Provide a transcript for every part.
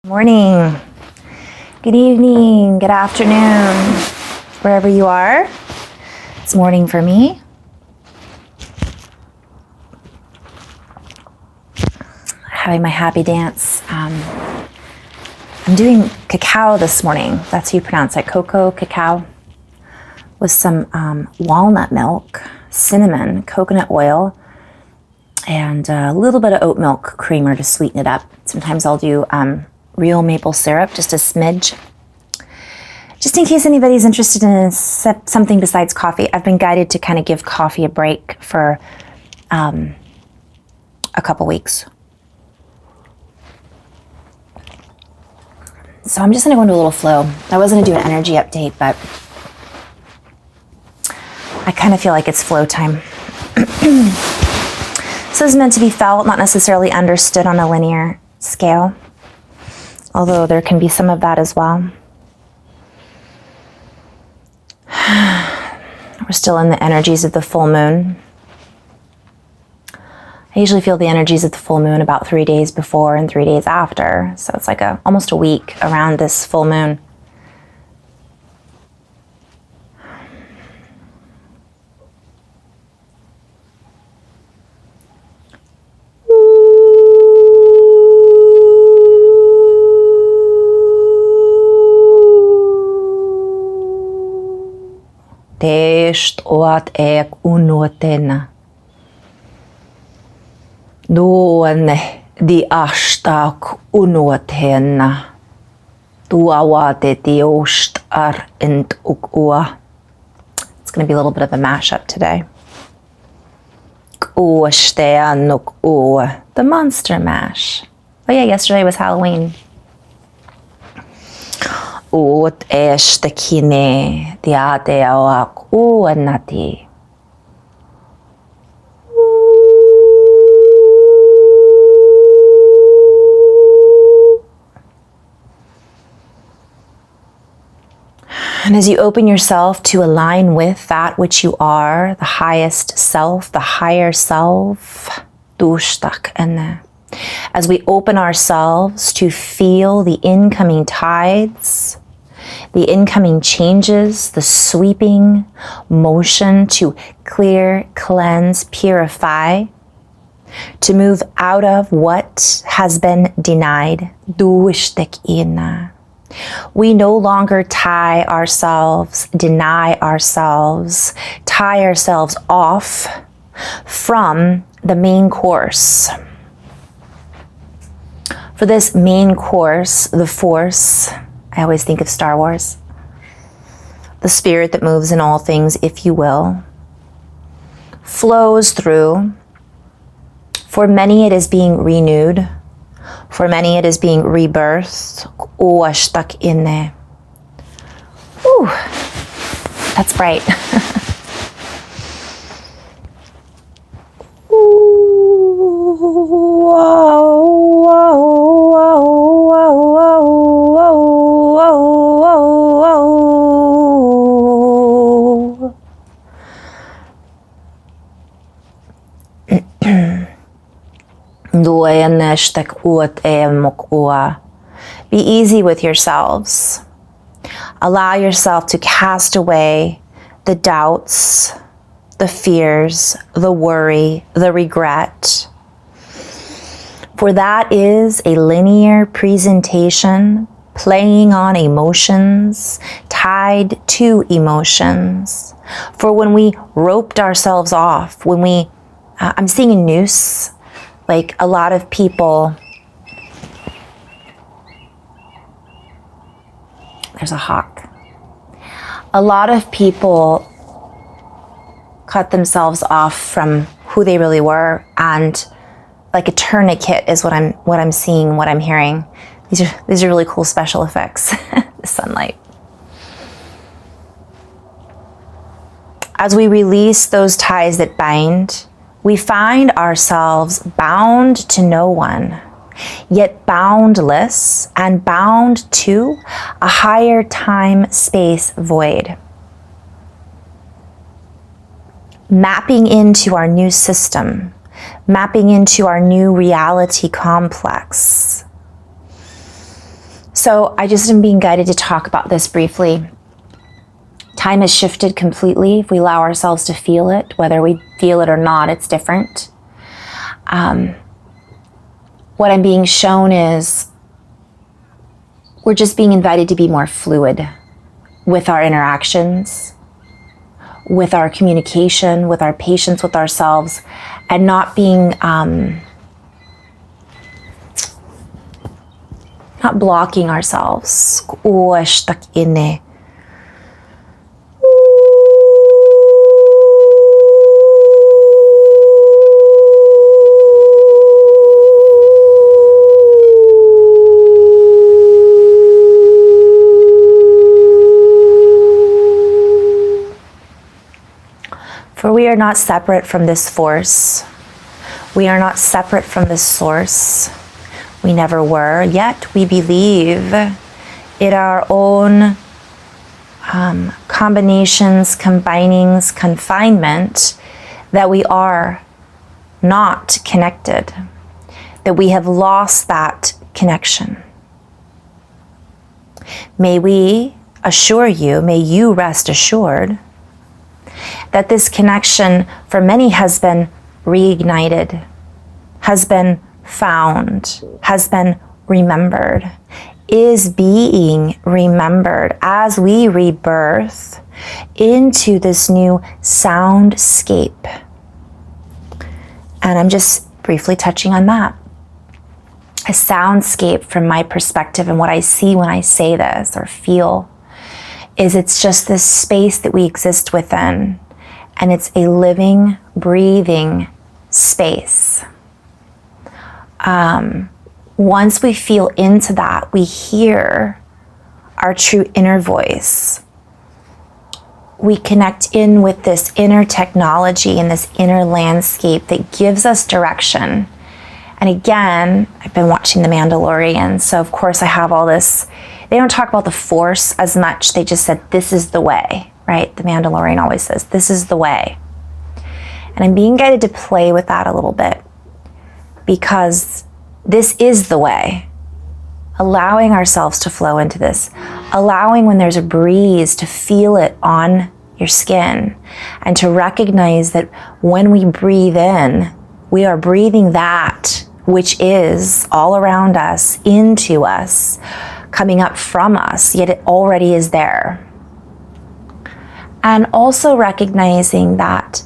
Morning, good evening, good afternoon, wherever you are. It's morning for me. Having my happy dance. I'm doing cacao this morning. That's how you pronounce it, cocoa, cacao, with some walnut milk, cinnamon, coconut oil, and a little bit of oat milk creamer to sweeten it up. Sometimes I'll do real maple syrup, just a smidge. Just in case anybody's interested in something besides coffee, I've been guided to kind of give coffee a break for a couple weeks. So I'm just gonna go into a little flow. I was gonna do an energy update, but I kind of feel like it's flow time. So this is meant to be felt, not necessarily understood on a linear scale, although there can be some of that as well. We're still in the energies of the full moon. I usually feel the energies of the full moon about 3 days before and 3 days after. So it's like almost a week around this full moon. Test oat ek unotena. Duone di ashtak unotena. Duawate diost ar ent ukua. It's going to be a little bit of a mashup today. The monster mash. Oh yeah, yesterday was Halloween. Ut estekine diate awak uanati. And as you open yourself to align with that which you are, the highest self, the higher self, as we open ourselves to feel the incoming tides, the incoming changes, the sweeping motion to clear, cleanse, purify, to move out of what has been denied. We no longer tie ourselves, deny ourselves, tie ourselves off from the main course. For this main course, the Force, I always think of Star Wars, the spirit that moves in all things, if you will, flows through. For many, it is being renewed. For many, it is being rebirthed. Ooh, that's bright. Be easy with yourselves. Allow yourself to cast away the doubts, the fears, the worry, the regret. For that is a linear presentation playing on emotions, tied to emotions. For when we roped ourselves off, when we, I'm seeing a noose, like a lot of people, there's a hawk. A lot of people cut themselves off from who they really were, and like a tourniquet is what I'm seeing, what I'm hearing. These are really cool special effects. The sunlight. As we release those ties that bind, we find ourselves bound to no one, yet boundless and bound to a higher time-space void. Mapping into our new system, mapping into our new reality complex. So I just am being guided to talk about this briefly. Time has shifted completely. If we allow ourselves to feel it, whether we feel it or not, it's different. What I'm being shown is we're just being invited to be more fluid with our interactions, with our communication, with our patience with ourselves, and not being, not blocking ourselves. Stuck in there. For we are not separate from this force. We are not separate from this source. We never were, yet we believe in our own combinations, combinings, confinement, that we are not connected, that we have lost that connection. May we assure you, may you rest assured that this connection for many has been reignited, has been found, has been remembered, is being remembered as we rebirth into this new soundscape. And I'm just briefly touching on that. A soundscape, from my perspective and what I see when I say this or feel, is it's just this space that we exist within, and it's a living, breathing space. Once we feel into that, we hear our true inner voice. We connect in with this inner technology and this inner landscape that gives us direction. And again, I've been watching The Mandalorian, so of course I have all this. They don't talk about the Force as much. They just said, this is the way, right? The Mandalorian always says, this is the way. And I'm being guided to play with that a little bit, because this is the way. Allowing ourselves to flow into this, allowing when there's a breeze to feel it on your skin, and to recognize that when we breathe in, we are breathing that which is all around us, into us, coming up from us, yet it already is there. And also recognizing that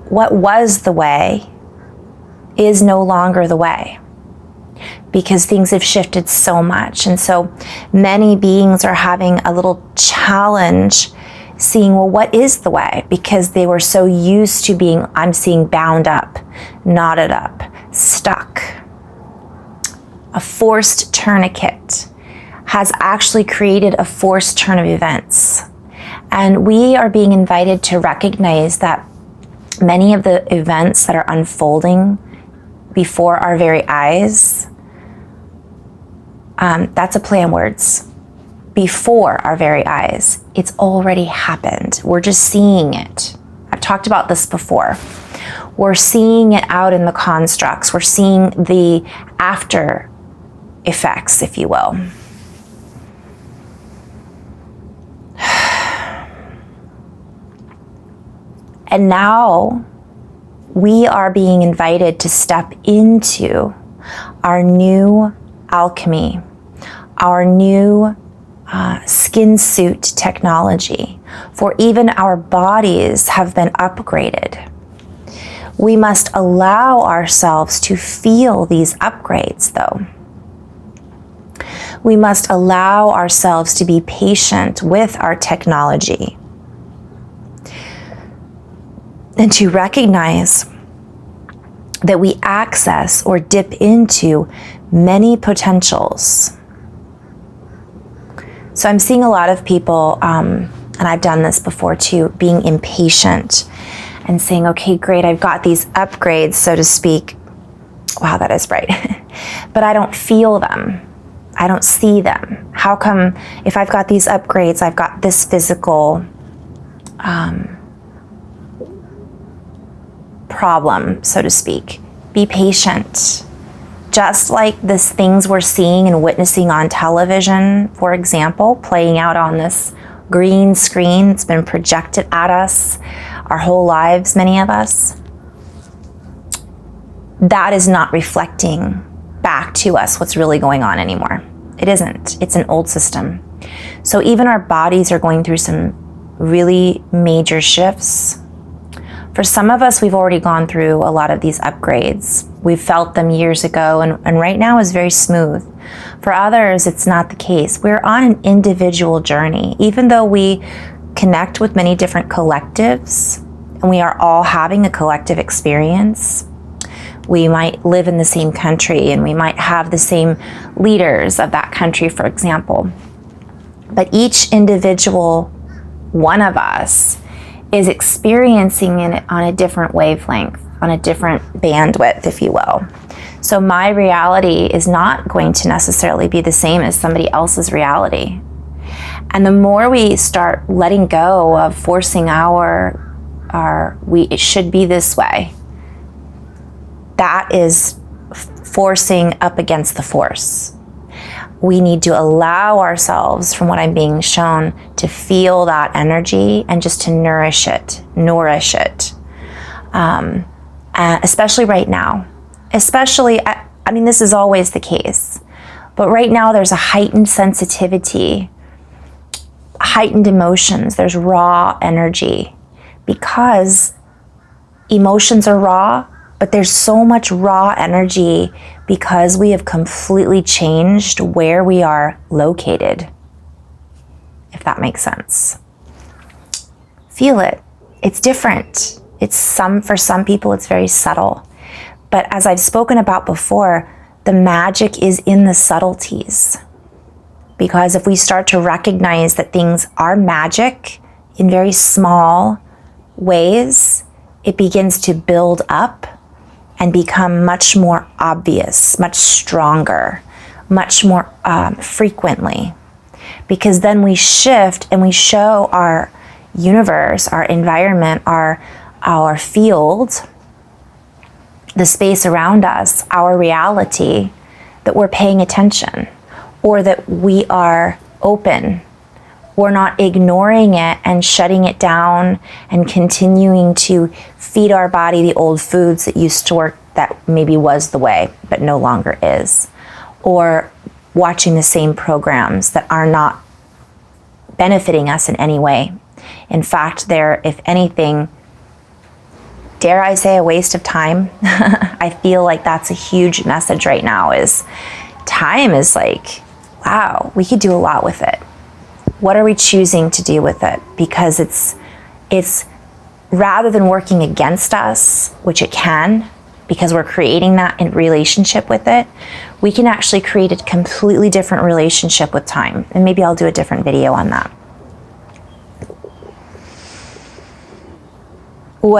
what was the way is no longer the way, because things have shifted so much. And so many beings are having a little challenge seeing, well, what is the way? Because they were so used to being, I'm seeing, bound up, knotted up, stuck. A forced tourniquet has actually created a forced turn of events. And we are being invited to recognize that many of the events that are unfolding before our very eyes, that's a play on words. Before our very eyes, it's already happened. We're just seeing it. I've talked about this before. We're seeing it out in the constructs. We're seeing the after effects, if you will. And now we are being invited to step into our new alchemy, our new skin suit technology, for even our bodies have been upgraded. We must allow ourselves to feel these upgrades, though. We must allow ourselves to be patient with our technology, and to recognize that we access or dip into many potentials. So I'm seeing a lot of people, and I've done this before too, being impatient and saying, okay, great, I've got these upgrades, so to speak. Wow, that is bright. But I don't feel them. I don't see them. How come if I've got these upgrades, I've got this physical problem, so to speak? Be patient. just like this things we're seeing and witnessing on television, for example, playing out on this green screen that's been projected at us our whole lives, many of us, that is not reflecting back to us what's really going on anymore. It isn't. It's an old system. So even our bodies are going through some really major shifts. For some of us, we've already gone through a lot of these upgrades. We've felt them years ago, and right now is very smooth. For others, it's not the case. We're on an individual journey. Even though we connect with many different collectives, and we are all having a collective experience, we might live in the same country, and we might have the same leaders of that country, for example. But each individual one of us is experiencing it on a different wavelength, on a different bandwidth, if you will. So my reality is not going to necessarily be the same as somebody else's reality. And the more we start letting go of forcing it should be this way, that is forcing up against the force. We need to allow ourselves, from what I'm being shown, to feel that energy and just to nourish it. Especially right now. Especially, I mean, this is always the case, but right now there's a heightened sensitivity, heightened emotions, there's raw energy, because emotions are raw, but there's so much raw energy because we have completely changed where we are located, if that makes sense. Feel it. It's different. For some people, it's very subtle. But as I've spoken about before, the magic is in the subtleties. Because if we start to recognize that things are magic in very small ways, it begins to build up and become much more obvious, much stronger, much more frequently. Because then we shift and we show our universe, our environment, our field, the space around us, our reality, that we're paying attention, or that we are open. We're not ignoring it and shutting it down and continuing to feed our body the old foods that used to work, that maybe was the way, but no longer is. Or watching the same programs that are not benefiting us in any way. In fact, they're, if anything, dare I say, a waste of time. I feel like that's a huge message right now, is time is like, wow, we could do a lot with it. What are we choosing to do with it? Because it's rather than working against us, which it can, because we're creating that in relationship with it, we can actually create a completely different relationship with time. And maybe I'll do a different video on that. For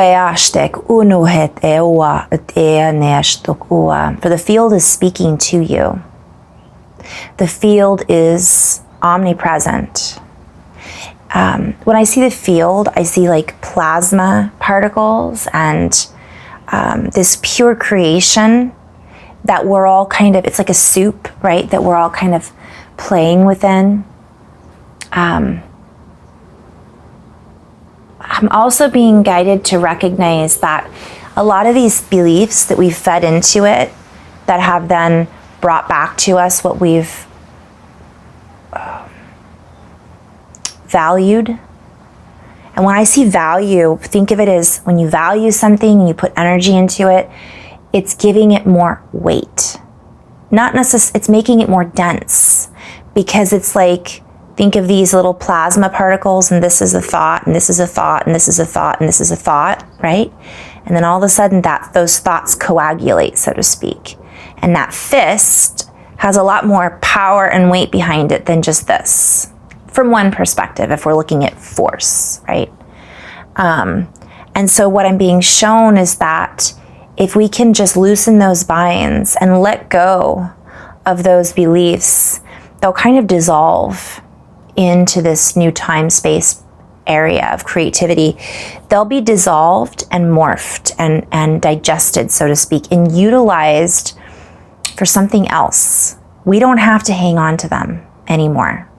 the field is speaking to you. The field is omnipresent. When I see the field, I see like plasma particles and this pure creation that we're all kind of, it's like a soup, right? That we're all kind of playing within. I'm also being guided to recognize that a lot of these beliefs that we've fed into it, that have then brought back to us what we've valued. And when I see value, think of it as when you value something and you put energy into it, it's giving it more weight. Not necessarily, it's making it more dense, because it's like, think of these little plasma particles, and this is a thought, and this is a thought, and this is a thought, and this is a thought, right? And then all of a sudden those thoughts coagulate, so to speak. And that fist has a lot more power and weight behind it than just this, from one perspective, if we're looking at force, right? And so what I'm being shown is that if we can just loosen those binds and let go of those beliefs, they'll kind of dissolve into this new time-space area of creativity. They'll be dissolved and morphed and digested, so to speak, and utilized for something else, we don't have to hang on to them anymore.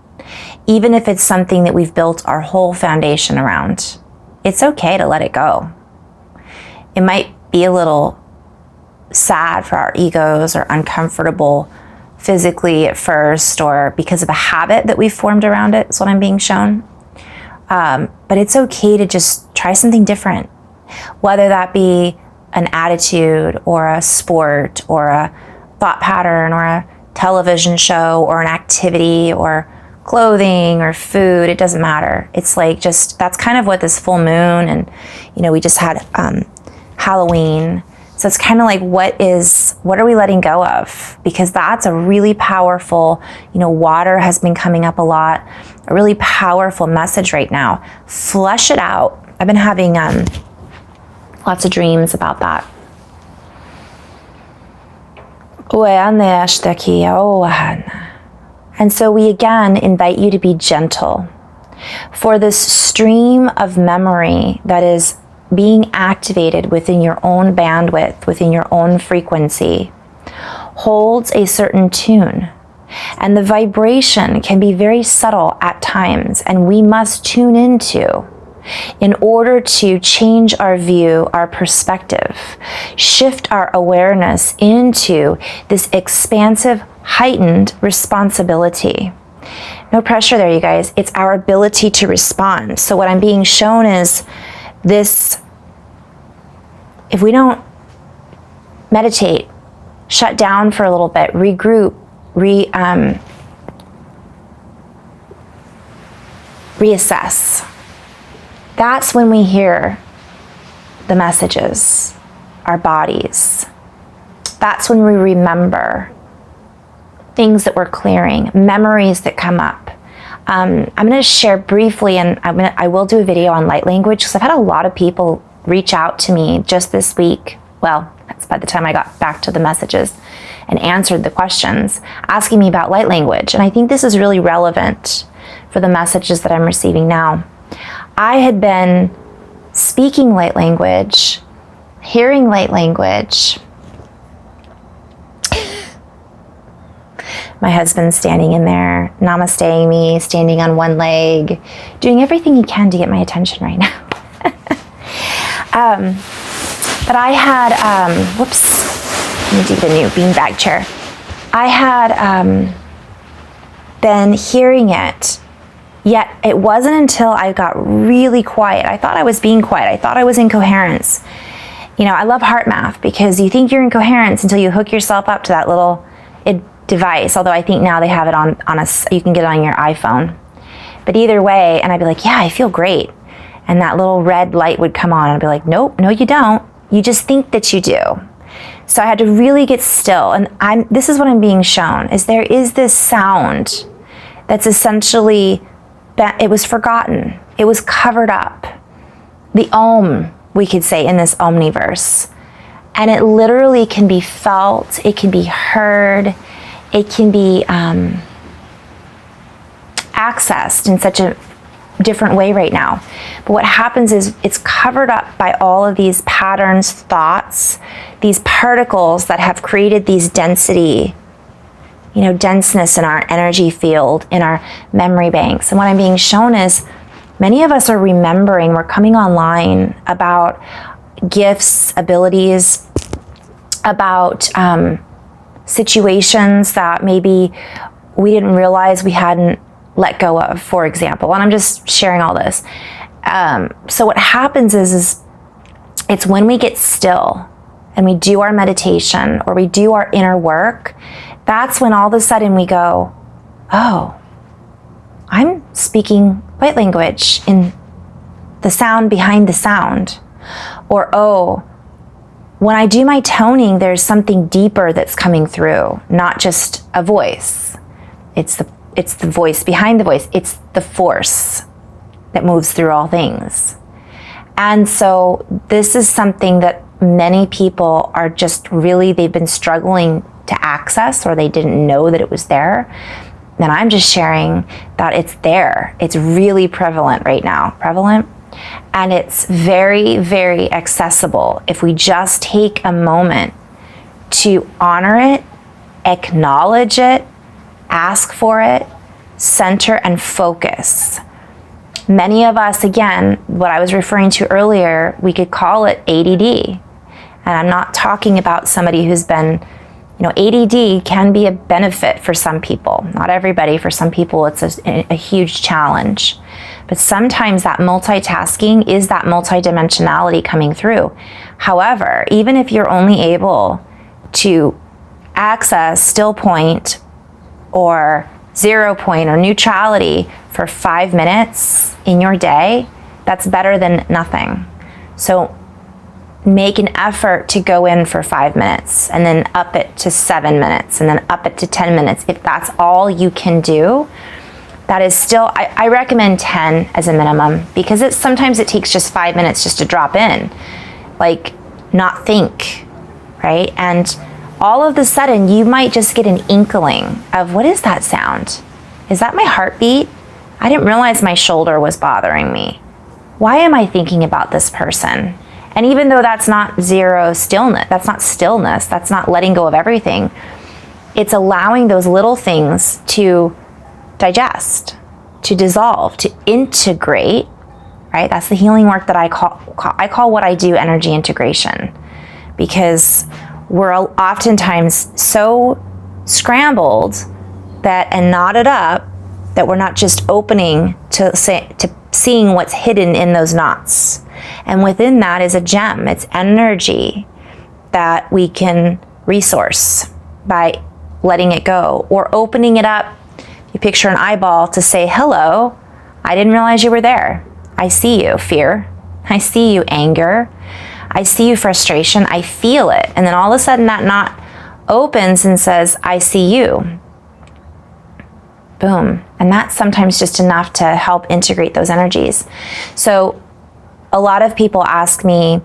Even if it's something that we've built our whole foundation around, it's okay to let it go. It might be a little sad for our egos or uncomfortable physically at first, or because of a habit that we've formed around it, is what I'm being shown. But it's okay to just try something different, whether that be an attitude or a sport or a thought pattern or a television show or an activity or clothing or food. It doesn't matter. It's like just, that's kind of what this full moon, and we just had Halloween. So it's kind of like, what are we letting go of? Because that's a really powerful, water has been coming up a lot, a really powerful message right now. Flush it out. I've been having lots of dreams about that. And so we again invite you to be gentle for this stream of memory that is being activated within your own bandwidth, within your own frequency, holds a certain tune. And the vibration can be very subtle at times, and we must tune into in order to change our view, our perspective, shift our awareness into this expansive, heightened responsibility. No pressure there, you guys. It's our ability to respond. So what I'm being shown is this: if we don't meditate, shut down for a little bit, regroup, reassess, that's when we hear the messages, our bodies. That's when we remember things that we're clearing, memories that come up. I'm going to share briefly, and I will do a video on light language, because I've had a lot of people reach out to me just this week. Well, that's by the time I got back to the messages and answered the questions, asking me about light language. And I think this is really relevant for the messages that I'm receiving now. I had been speaking light language, hearing light language. My husband's standing in there, namasteing me, standing on one leg, doing everything he can to get my attention right now. But I had, let me do the new beanbag chair. I had been hearing it, yet it wasn't until I got really quiet. I thought I was being quiet. I thought I was in coherence. I love heart math, because you think you're in coherence until you hook yourself up to that little device, although I think now they have it on you can get it on your iPhone. But either way, and I'd be like, yeah, I feel great. And that little red light would come on, and I'd be like, nope, no you don't. You just think that you do. So I had to really get still. And this is what I'm being shown, is there is this sound that's essentially, it was forgotten. It was covered up. The Om, we could say, in this omniverse. And it literally can be felt, it can be heard, it can be accessed in such a different way right now. But what happens is it's covered up by all of these patterns, thoughts, these particles that have created these denseness in our energy field, in our memory banks. And what I'm being shown is many of us are remembering, we're coming online about gifts, abilities, about situations that maybe we didn't realize we hadn't let go of, for example. And I'm just sharing all this. So what happens is it's when we get still and we do our meditation or we do our inner work, that's when all of a sudden we go, oh, I'm speaking light language in the sound behind the sound. Or, oh, when I do my toning, there's something deeper that's coming through, not just a voice. It's the voice behind the voice. It's the force that moves through all things. And so this is something that many people are just really, they've been struggling to access, or they didn't know that it was there. And I'm just sharing that it's there. It's really prevalent right now. And it's very, very accessible if we just take a moment to honor it acknowledge it, ask for it, center, and focus. Many of us, again, what I was referring to earlier, we could call it ADD. And I'm not talking about somebody who's been, ADD can be a benefit for some people. Not everybody. For some people, it's a huge challenge. But sometimes that multitasking is that multidimensionality coming through. However, even if you're only able to access still point or 0 point or neutrality for 5 minutes in your day, that's better than nothing. So make an effort to go in for 5 minutes and then up it to 7 minutes and then up it to 10 minutes. If that's all you can do, that is still, I recommend 10 as a minimum, because sometimes it takes just 5 minutes just to drop in, like not think, right? And all of a sudden you might just get an inkling of, what is that sound? Is that my heartbeat? I didn't realize my shoulder was bothering me. Why am I thinking about this person? And even though that's not zero stillness, that's not stillness, that's not letting go of everything, it's allowing those little things to digest, to dissolve, to integrate, right? That's the healing work that I call what I do energy integration, because we're oftentimes so scrambled and knotted up that we're not just opening to seeing what's hidden in those knots. And within that is a gem. It's energy that we can resource by letting it go or opening it up. You picture an eyeball to say, hello, I didn't realize you were there. I see you, fear. I see you, anger. I see you, frustration. I feel it. And then all of a sudden that knot opens and says, I see you. Boom. And that's sometimes just enough to help integrate those energies. So a lot of people ask me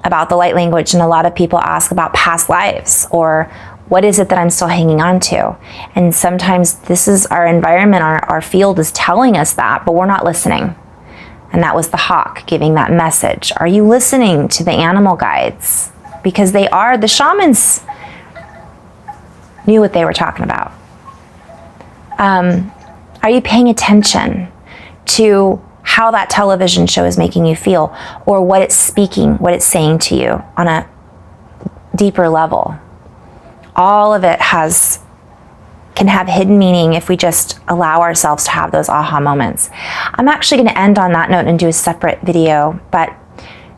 about the light language, and a lot of people ask about past lives, or what is it that I'm still hanging on to? And sometimes this is our environment, our field is telling us that, but we're not listening. And that was the hawk giving that message. Are you listening to the animal guides? Because the shamans knew what they were talking about. Are you paying attention to how that television show is making you feel, or what it's speaking, what it's saying to you on a deeper level? All of it can have hidden meaning if we just allow ourselves to have those aha moments. I'm actually going to end on that note and do a separate video, but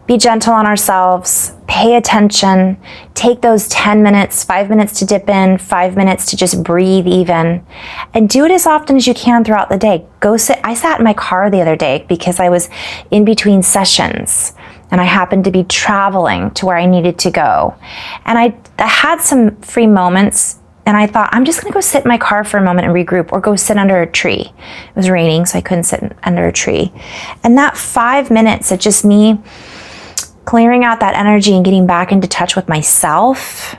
be gentle on ourselves, pay attention, take those 10 minutes, 5 minutes to dip in, 5 minutes to just breathe even, and do it as often as you can throughout the day. I sat in my car the other day because I was in between sessions and I happened to be traveling to where I needed to go. And I had some free moments, and I thought, I'm just gonna go sit in my car for a moment and regroup, or go sit under a tree. It was raining, so I couldn't sit under a tree. And that 5 minutes of just me clearing out that energy and getting back into touch with myself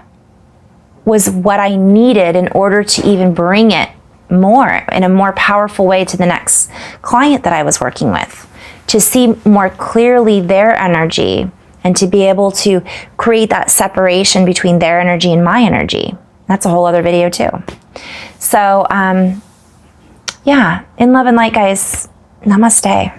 was what I needed in order to even bring it more in a more powerful way to the next client that I was working with, to see more clearly their energy and to be able to create that separation between their energy and my energy. That's a whole other video too. So, yeah, in love and light, guys. Namaste.